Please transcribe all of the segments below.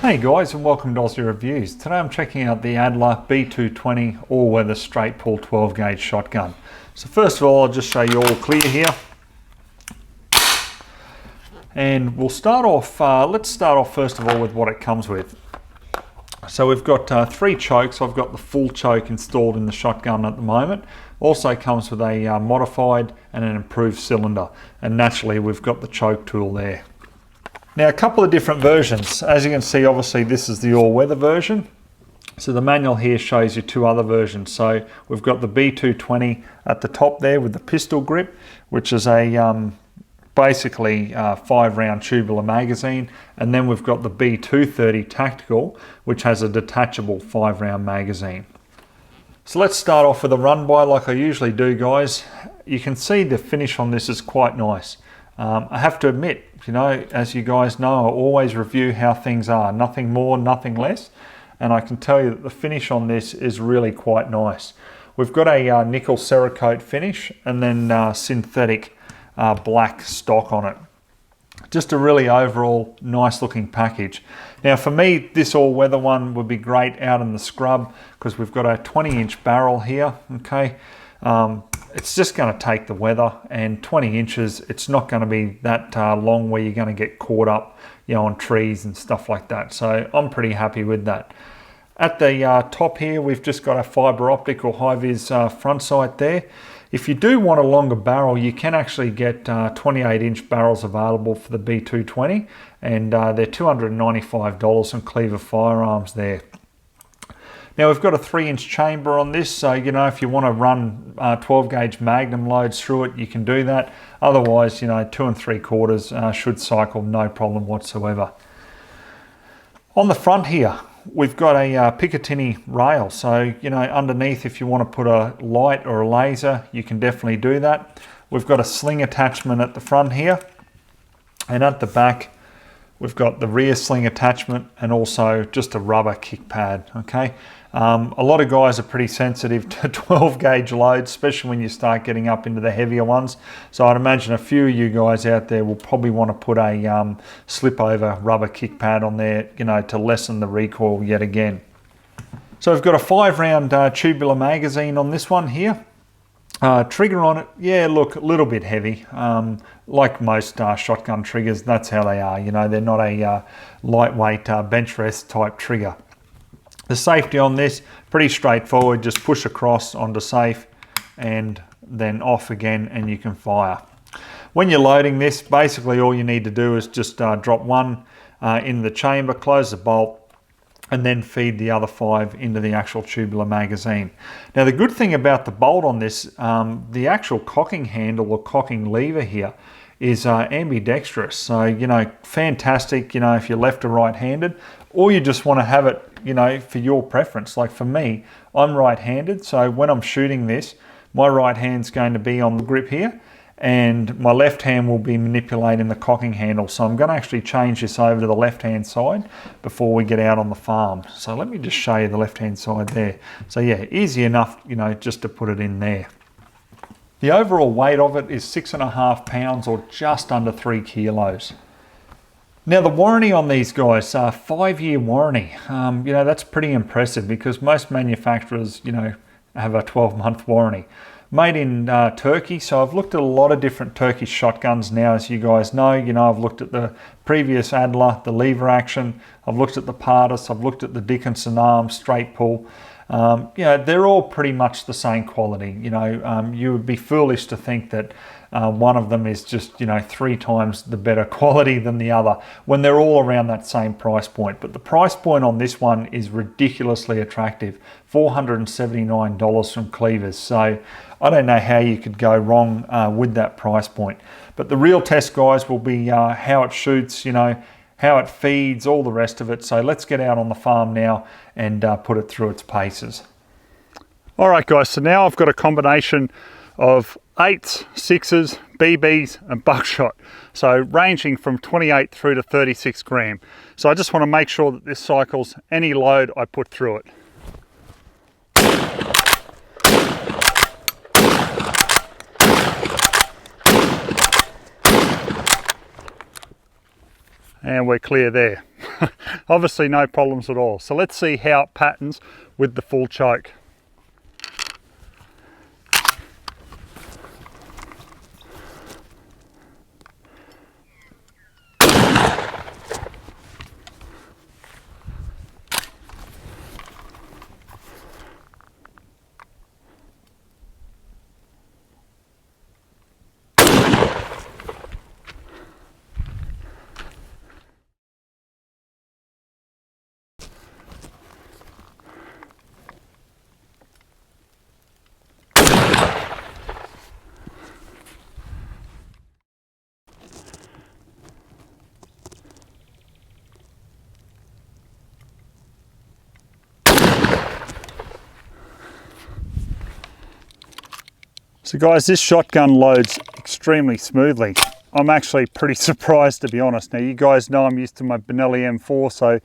Hey guys, and welcome to Ozzie Reviews. Today I'm checking out the Adler B-220 all-weather straight pull 12 gauge shotgun. So first of all, I'll just show you all clear here. And we'll start off, let's start off first of all with what it comes with. So we've got 3 chokes. I've got the full choke installed in the shotgun at the moment. Also comes with a modified and an improved cylinder. And naturally we've got the choke tool there. Now a couple of different versions. As you can see, obviously this is the all-weather version. So the manual here shows you 2 other versions. So we've got the B-220 at the top there with the pistol grip, which is a basically 5-round tubular magazine. And then we've got the B-230 tactical, which has a detachable 5-round magazine. So let's start off with a run by like I usually do, guys. You can see the finish on this is quite nice. I have to admit, you know, as you guys know, I always review how things are, nothing more, nothing less. And I can tell you that the finish on this is really quite nice. We've got a nickel Cerakote finish and then synthetic black stock on it. Just a really overall nice looking package. Now for me, this all-weather one would be great out in the scrub because we've got a 20-inch barrel here, okay? It's just going to take the weather, and 20 inches, it's not going to be that long where you're going to get caught up, you know, on trees and stuff like that. So I'm pretty happy with that. At the top here, we've just got a fiber optic or high-vis front sight there. If you do want a longer barrel, you can actually get 28-inch barrels available for the B-220, and they're $295 from Cleaver Firearms there. Now we've got a 3-inch chamber on this, so you know if you want to run 12 gauge Magnum loads through it, you can do that. Otherwise, you know, 2 3/4 should cycle no problem whatsoever. On the front here, we've got a Picatinny rail, so you know underneath if you want to put a light or a laser, you can definitely do that. We've got a sling attachment at the front here, and at the back we've got the rear sling attachment and also just a rubber kick pad, okay? A lot of guys are pretty sensitive to 12 gauge loads, especially when you start getting up into the heavier ones. So I'd imagine a few of you guys out there will probably want to put a slip over rubber kick pad on there, you know, to lessen the recoil yet again. So we've got a 5-round tubular magazine on this one here. Trigger on it, yeah, look, a little bit heavy. Like most shotgun triggers, that's how they are. You know, they're not a lightweight bench rest type trigger. The safety on this, pretty straightforward. Just push across onto safe and then off again and you can fire. When you're loading this, basically all you need to do is just drop one in the chamber, close the bolt, and then feed the other 5 into the actual tubular magazine. Now the good thing about the bolt on this, the actual cocking handle or cocking lever here is ambidextrous. So, you know, fantastic, you know, if you're left or right-handed, or you just want to have it, you know, for your preference. Like for me, I'm right-handed, so when I'm shooting this, my right hand's going to be on the grip here, and my left hand will be manipulating the cocking handle. So I'm going to actually change this over to the left-hand side before we get out on the farm. So let me just show you the left-hand side there. So yeah, easy enough, you know, just to put it in there. The overall weight of it is 6.5 pounds or just under 3 kilos. Now the warranty on these guys, 5-year warranty. You know, that's pretty impressive because most manufacturers, you know, have a 12-month warranty. Made in Turkey, so I've looked at a lot of different Turkish shotguns now, as you guys know. You know, I've looked at the previous Adler, the lever action. I've looked at the Pardus. I've looked at the Dickinson Arms straight pull. You know, they're all pretty much the same quality. You know, you would be foolish to think that one of them is just, you know, 3 times the better quality than the other when they're all around that same price point. But the price point on this one is ridiculously attractive, $479 from Cleavers. So I don't know how you could go wrong with that price point. But the real test, guys, will be how it shoots, you know, how it feeds, all the rest of it. So let's get out on the farm now and put it through its paces. All right, guys, so now I've got a combination of 8s, 6s, BBs and buckshot. So ranging from 28 through to 36 gram. So I just want to make sure that this cycles any load I put through it. And we're clear there. Obviously no problems at all. So let's see how it patterns with the full choke. So guys, this shotgun loads extremely smoothly. I'm actually pretty surprised, to be honest. Now you guys know I'm used to my Benelli M4, so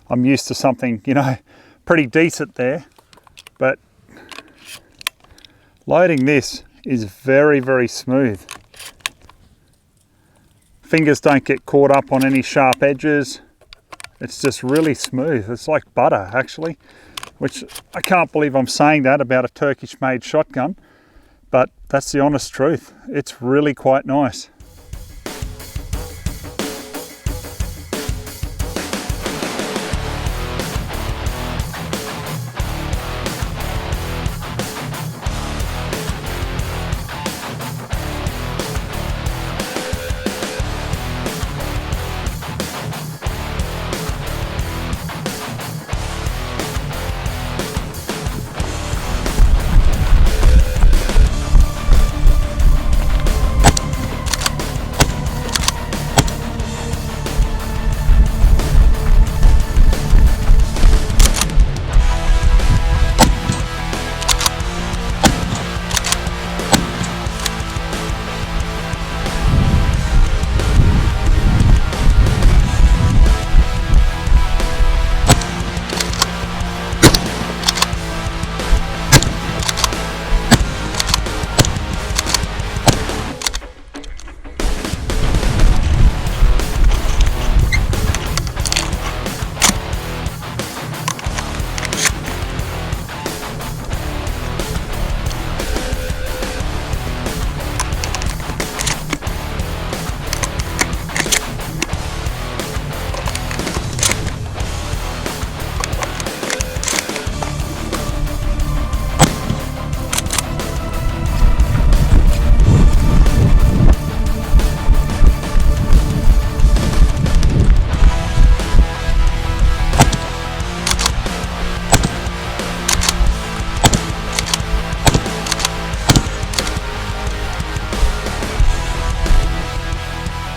I'm used to something, you know, pretty decent there. But loading this is very, very smooth. Fingers don't get caught up on any sharp edges. It's just really smooth. It's like butter, actually, which I can't believe I'm saying that about a Turkish made shotgun. But that's the honest truth. It's really quite nice.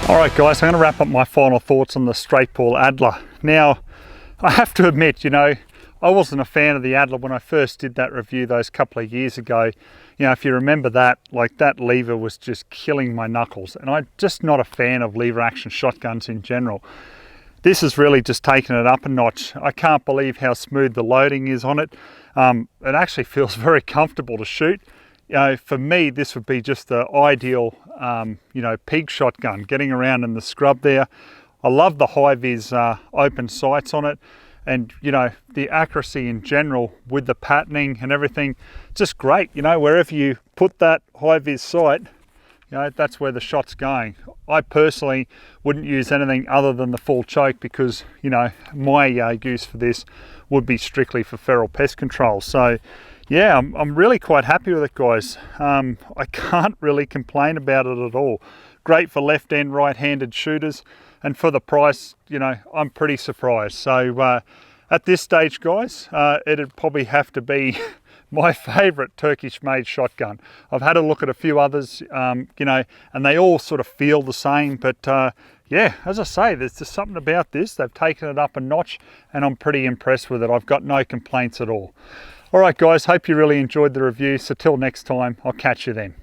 Alright guys, I'm going to wrap up my final thoughts on the straight ball Adler. Now, I have to admit, you know, I wasn't a fan of the Adler when I first did that review those couple of years ago. You know, if you remember that, like that lever was just killing my knuckles, and I'm just not a fan of lever action shotguns in general. This has really just taken it up a notch. I can't believe how smooth the loading is on it. It actually feels very comfortable to shoot. You know, for me, this would be just the ideal, you know, pig shotgun, getting around in the scrub there. I love the high-vis open sights on it, and, you know, the accuracy in general with the patterning and everything, just great. You know, wherever you put that high-vis sight, you know, that's where the shot's going. I personally wouldn't use anything other than the full choke because, you know, my use for this would be strictly for feral pest control. So, yeah, I'm really quite happy with it, guys. I can't really complain about it at all. Great for left and right-handed shooters, and for the price, you know, I'm pretty surprised. So at this stage, guys, it'd probably have to be my favorite Turkish-made shotgun. I've had a look at a few others, you know, and they all sort of feel the same, but yeah, as I say, there's just something about this. They've taken it up a notch, and I'm pretty impressed with it. I've got no complaints at all. All right, guys, hope you really enjoyed the review. So till next time, I'll catch you then.